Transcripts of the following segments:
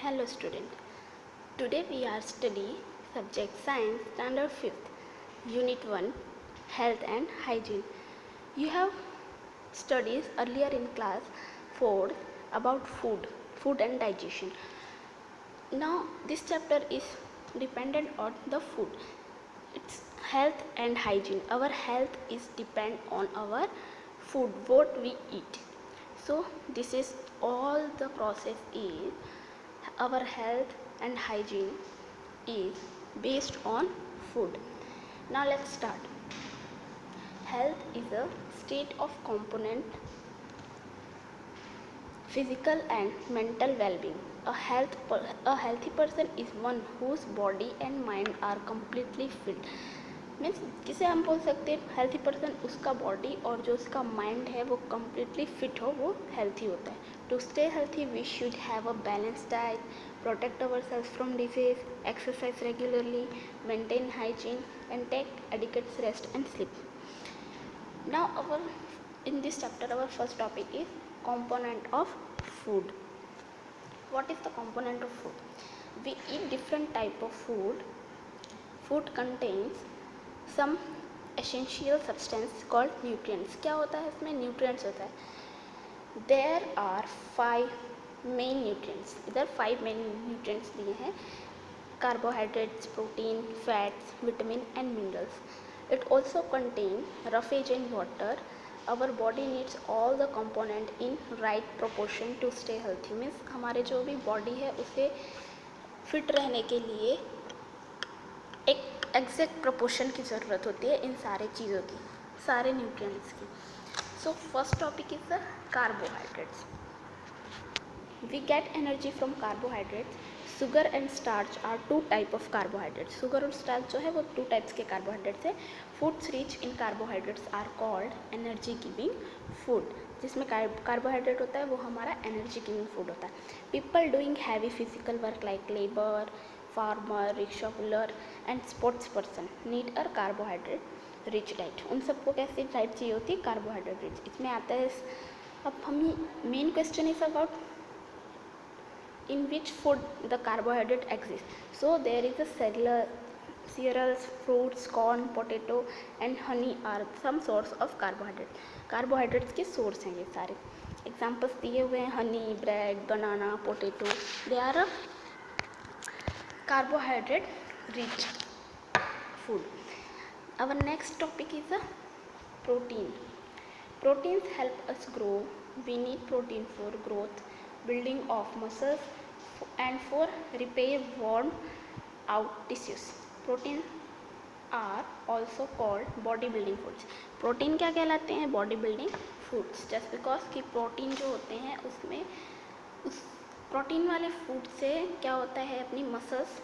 Hello student. Today we are study subject science standard 5th unit 1 health and hygiene. You have studied earlier in class 4 about food and digestion. Now this chapter is dependent on the food. It's health and hygiene. Our health is depend on our food, what we eat. So this is all the process is our health and hygiene is based on food. Now let's start. Health is a state of component physical and mental well-being. A healthy person is one whose body and mind are completely fit. Means किसे हम बोल सकते हैं healthy person, उसका body और जो उसका mind है वो कम्प्लीटली फिट हो, वो हेल्थी होता है. To stay healthy we should have a balance diet, protect ourselves from disease, exercise regularly, maintain hygiene, and take adequate rest and sleep. Now, in this chapter, our first topic is component of food. What is the component of food? We eat different type of food. Food contains some essential substance called nutrients. क्या होता है इसमें? Nutrients होता है. There are 5 main nutrients. इधर 5 main nutrients दिए हैं: carbohydrates, protein, fats, vitamin and minerals. It also contain roughage and water. Our body needs all the component in right proportion to stay healthy. Means हमारे जो भी body है उसे fit रहने के लिए एक एग्जैक्ट प्रोपोर्शन की ज़रूरत होती है इन सारे चीज़ों की, सारे न्यूट्रिएंट्स की. So first topic is the carbohydrates. We get energy from carbohydrates. Sugar and starch are 2 type of carbohydrates. Sugar और starch जो है वो 2 types के carbohydrates है. Foods rich in carbohydrates are called energy giving food. जिसमें carbohydrate होता है वो हमारा energy giving food होता है. People doing heavy physical work like labor, farmer, rickshaw puller and sports person need a carbohydrate rich diet. उन सबको कैसी डाइट चाहिए होती है? Carbohydrate rich. इसमें आता है, अब हम main question is about in which food the carbohydrate exists. So there is a cereals, fruits, corn, potato and honey are some source of carbohydrate. Carbohydrates के source हैं ये सारे. Examples दिए हुए हैं: honey, bread, banana, potato. They are a carbohydrate rich food. Our next topic is a protein. Proteins help us grow. We need protein for growth, building of muscles and for repair worn out tissues. Protein are also called body building foods. Protein क्या कहलाते हैं? Body building foods. Just because कि protein जो होते हैं उसमें उस protein वाले फूड से क्या होता है, अपनी मसल्स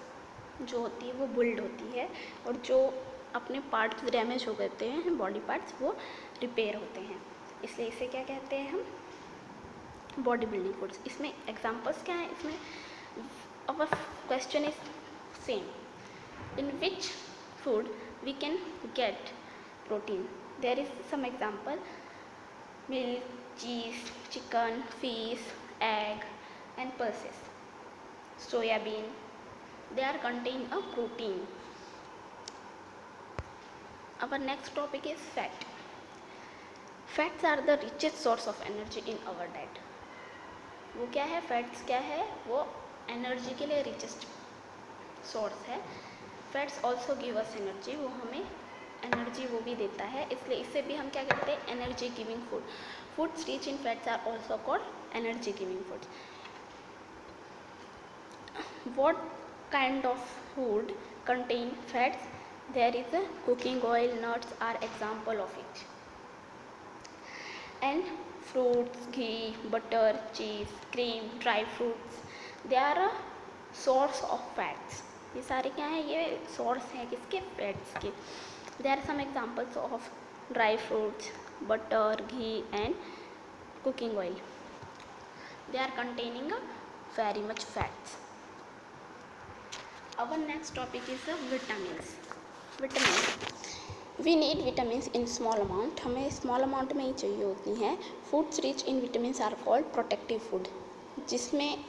जो होती है वो बिल्ड होती है और जो अपने पार्ट्स डैमेज हो गए हैं, बॉडी पार्ट्स, वो रिपेयर होते हैं. इसलिए इसे क्या कहते हैं हम? Body building foods. इसमें एग्जांपल्स क्या हैं? इसमें our question is same. In which food we can get protein? There is some example: milk, cheese, chicken, fish, egg and pulses, soya bean. They are contain a protein. Our next topic is fat. Fats are the richest source of energy in our diet. वो क्या है? Fats क्या है? वो energy के लिए richest source है. Fats also give us energy. वो हमें एनर्जी वो भी देता है, इसलिए इसे भी हम क्या कहते हैं? Energy giving food. Foods rich in fats are also called energy giving foods. What kind of food contain fats? There is a cooking oil, nuts are example of it, and fruits, ghee, butter, cheese, cream, dry fruits. They are a source of fats. ये सारे क्या हैं? ये source हैं किसके? fats के. There are some examples of dry fruits, butter, ghee and cooking oil. They are containing very much fats. Our next topic is the vitamins. Vitamins. We need vitamins in small amount. हमें small amount में ही चाहिए होती हैं. Foods rich in vitamins are called protective food. जिसमें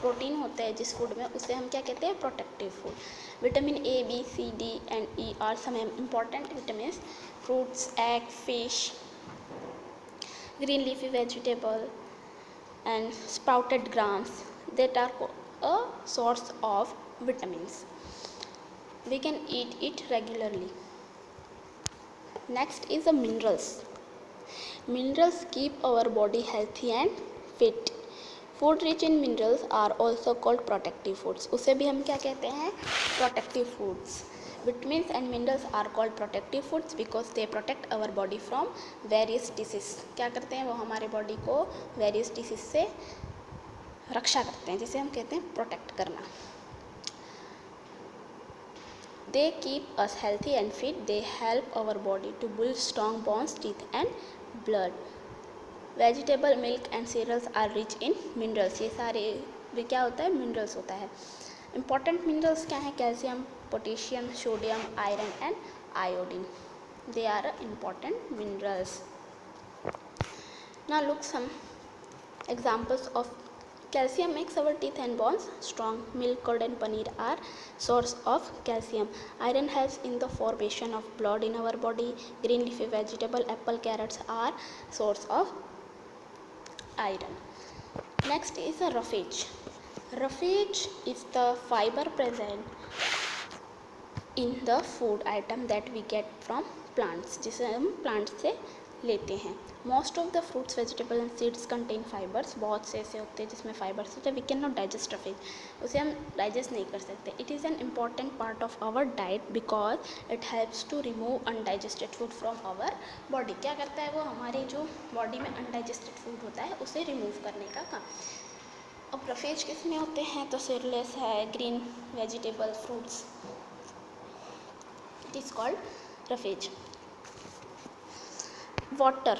protein होता है जिस फूड में, उसे हम क्या कहते हैं, protective food. Vitamin A, B, C, D and E are some important vitamins. Fruits, egg, fish, green leafy vegetable and sprouted grams that are a source of vitamins. We can eat it regularly. Next is the minerals. Minerals keep our body healthy and fit. Food rich in minerals are also called protective foods. उसे भी हम क्या कहते हैं, protective foods. Vitamins and minerals are called protective foods because they protect our body from various diseases. क्या करते हैं, वो हमारे बॉडी को various disease से रक्षा करते हैं, जिसे हम कहते हैं प्रोटेक्ट करना. They keep us healthy and fit. They help our body to build strong bones, teeth and blood. Vegetable, milk and cereals are rich in minerals. ये सारे भी क्या होता है, मिनरल्स होता है. Important minerals क्या हैं, calcium, potassium, sodium, iron and iodine. They are important minerals. Now look some examples of calcium makes our teeth and bones strong. Milk, curd and paneer are source of calcium. Iron helps in the formation of blood in our body. Green leafy vegetable, apple, carrots are source of iron. Next is a roughage. Roughage is the fiber present in the food item that we get from plants, जिसे हम plant से लेते हैं. Most of the fruits, vegetable and seeds contain fibres. बहुत से ऐसे होते हैं जिसमें फाइबर्स होते हैं. We can not digest roughage, उसे हम डाइजेस्ट नहीं कर सकते. It is an important part of our diet because it helps to remove undigested food from our body. क्या करता है वो, हमारी जो बॉडी में अनडाइजेस्टेड फूड होता है उसे रिमूव करने का काम. अब रफेज किस में होते हैं, तो सीडलेस है, green vegetable, fruits, it is called roughage. Water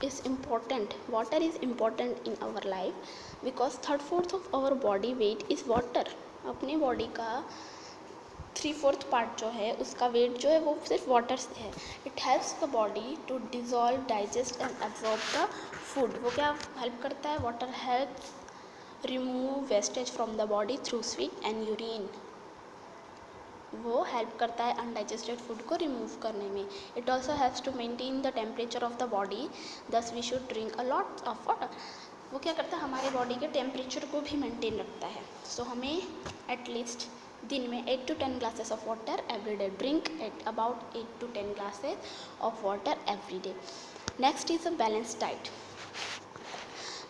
is important. Water is important in our life because 3/4 of our body weight is water. अपने बॉडी का 3/4 पार्ट जो है उसका वेट जो है वो सिर्फ वाटर से है. It helps the body to dissolve, digest and absorb the food. वो क्या हेल्प करता है, water helps remove wastage from the body through sweat and urine. वो हेल्प करता है अनडाइजेस्टेड फूड को रिमूव करने में. It also helps to maintain the temperature of the body, thus we should drink a lot of water. वो क्या करता है, हमारे बॉडी के टेम्परेचर को भी मेंटेन रखता है. सो हमें एटलीस्ट दिन में 8 to 10 glasses of water every day. Drink at about 8 to 10 glasses of water every day. Next is a balanced diet.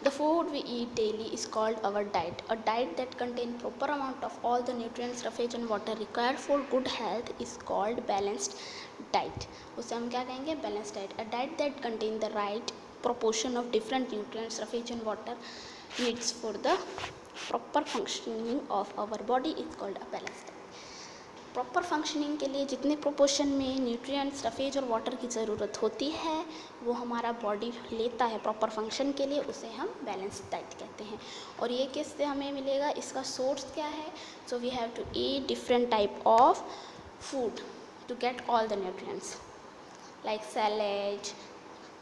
The food we eat daily is called our diet. A diet that contains proper amount of all the nutrients, roughage and water required for good health is called balanced diet. उसे हम क्या कहेंगे, balanced diet. A diet that contains the right proportion of different nutrients, roughage and water needs for the proper functioning of our body is called a balanced diet. Proper functioning के लिए जितने proportion में nutrients, roughage और water की ज़रूरत होती है वो हमारा बॉडी लेता है प्रॉपर फंक्शन के लिए, उसे हम बैलेंस डाइट कहते हैं. और ये किससे हमें मिलेगा, इसका सोर्स क्या है, so we have to eat different type of food to get all the nutrients like salad,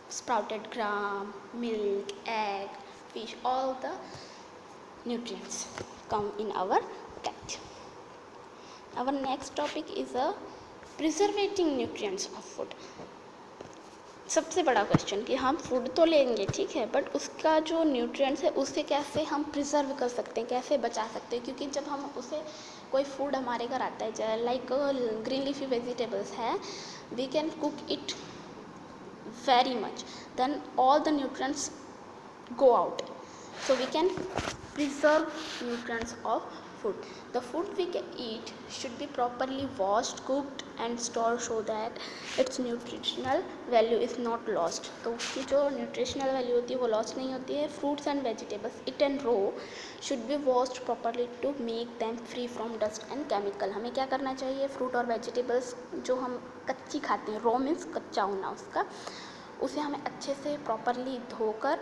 sprouted gram, milk, egg, fish, all the nutrients come in our diet. Our next topic is a preservating nutrients of food. सबसे बड़ा question कि हम food तो लेंगे ठीक है, but उसका जो न्यूट्रिएंट्स है उसे कैसे हम प्रिजर्व कर सकते हैं, कैसे बचा सकते हैं. क्योंकि जब हम उसे कोई फूड हमारे घर आता है लाइक ग्रीन लीफी वेजिटेबल्स है, we can cook it very much, then all the nutrients go out, so we can preserve nutrients of food. The food we can eat should be properly washed, cooked and stored so that its nutritional value is not lost. तो उसकी जो nutritional value होती है वो lost नहीं होती है. Fruits and vegetables eaten raw should be washed properly to make them free from dust and chemical. हमें क्या करना चाहिए, फ्रूट और वेजिटेबल्स जो हम कच्ची खाते हैं, रॉ मीन्स कच्चा होना उसका, उसे हमें अच्छे से प्रॉपरली धोकर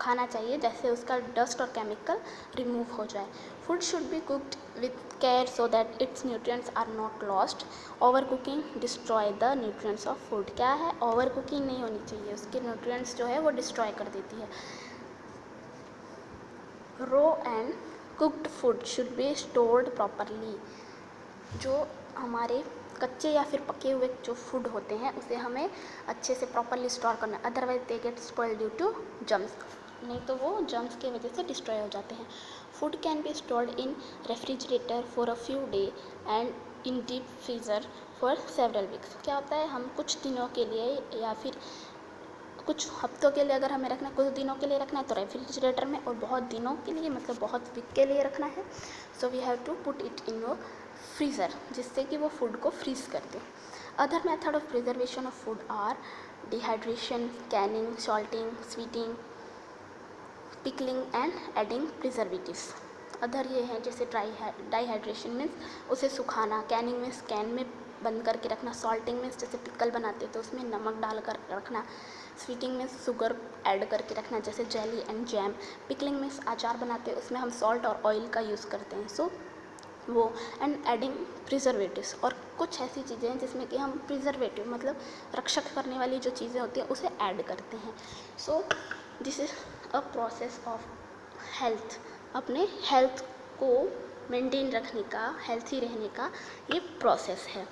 खाना चाहिए जैसे उसका डस्ट और केमिकल रिमूव हो जाए. Food should be cooked with care so that its nutrients are not lost. Over cooking destroy the nutrients of food. क्या है, ओवर कुकिंग नहीं होनी चाहिए, उसके न्यूट्रिएंट्स जो है वो डिस्ट्रॉय कर देती है. Raw and cooked food should be stored properly. जो हमारे कच्चे या फिर पके हुए जो फूड होते हैं उसे हमें अच्छे से प्रॉपरली स्टोर करना है, otherwise they get spoil due to germs, नहीं तो वो जर्म्स की वजह से डिस्ट्रॉय हो जाते हैं। Food can be stored in refrigerator for a few day and in deep freezer for several weeks. क्या होता है, हम कुछ दिनों के लिए या फिर कुछ हफ्तों के लिए अगर हमें रखना है, कुछ दिनों के लिए रखना है तो रेफ्रिजरेटर में, और बहुत दिनों के लिए मतलब बहुत वीक के लिए रखना है, so we have to put it in your freezer, जिससे कि वो फूड को फ्रीज़ कर दे। Other method of preservation of food are dehydration, canning, salting, sweeting, pickling and adding preservatives. Other ये हैं जैसे डाइहाइड्रेशन मीन्स उसे सुखाना, कैनिंग मीन्स कैन में बंद करके रखना, सॉल्टिंग मीन्स जैसे पिकल बनाते हैं तो उसमें नमक डाल कर रखना, स्वीटिंग मीन्स शुगर ऐड करके रखना जैसे jelly and jam, pickling means अचार बनाते हैं उसमें हम सॉल्ट और ऑयल का यूज़ करते हैं, सो वो, एंड एडिंग प्रिजर्वेटिव्स। और कुछ ऐसी चीज़ें हैं जिसमें कि हम प्रिजर्वेटिव मतलब रक्षक करने वाली जो चीज़ें होती हैं उसे ऐड करते हैं। So this is a process of health, अपने हेल्थ को मेंटेन रखने का, हेल्थी रहने का ये प्रोसेस है।